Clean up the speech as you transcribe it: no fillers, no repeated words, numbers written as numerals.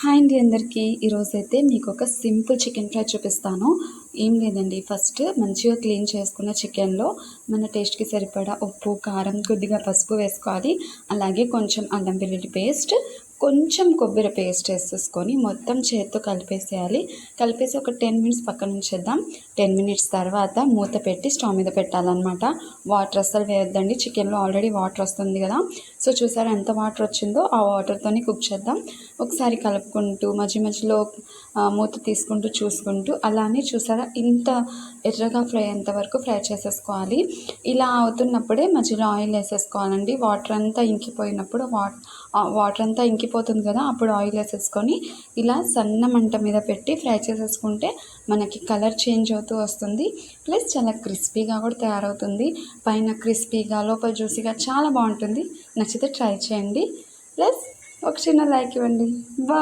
Hi అండి అందరికీ. ఈరోజైతే మీకు ఒక సింపుల్ చికెన్ ఫ్రై చూపిస్తాను. ఏం లేదండి, ఫస్ట్ మంచిగా క్లీన్ చేసుకున్న చికెన్లో మన టేస్ట్కి సరిపడా ఉప్పు, కారం, కొద్దిగా పసుపు వేసుకోవాలి. అలాగే కొంచెం అల్లం వెల్లుల్లి పేస్ట్, కొంచెం కొబ్బరి పేస్ట్ వేసేసుకొని మొత్తం చేత్తో కలిపేసేయాలి. కలిపేసి ఒక 10 మినిట్స్ పక్కన ఉంచేద్దాం. 10 మినిట్స్ తర్వాత మూత పెట్టి స్టవ్ మీద పెట్టాలన్నమాట. వాటర్ అస్సలు వేయొద్దండి, చికెన్లో ఆల్రెడీ వాటర్ వస్తుంది కదా. సో చూసారా ఎంత వాటర్ వచ్చిందో, ఆ వాటర్తోనే కుక్ చేద్దాం. ఒకసారి కలుపుకుంటూ మధ్య మధ్యలో మూత తీసుకుంటూ చూసుకుంటూ, అలానే చూసారా ఇంత ఎర్రగా ఫ్రై అయ్యేంత వరకు ఫ్రై చేసేసుకోవాలి. ఇలా అవుతున్నప్పుడే మధ్యలో ఆయిల్ వేసేసుకోవాలండి. వాటర్ అంతా ఇంకిపోయినప్పుడు వాటర్ అంతా ఇంకిపోతుంది కదా, అప్పుడు ఆయిల్ వేసేసుకొని ఇలా సన్న మంట మీద పెట్టి ఫ్రై చేసేసుకుంటే మనకి కలర్ చేంజ్ అవుతూ వస్తుంది. ప్లస్ చాలా క్రిస్పీగా కూడా తయారవుతుంది. పైన క్రిస్పీగా, లోపల జ్యూసీగా చాలా బాగుంటుంది. నచ్చితే ట్రై చేయండి. ప్లస్ ఒక చిన్న లైక్ ఇవ్వండి. బాయ్.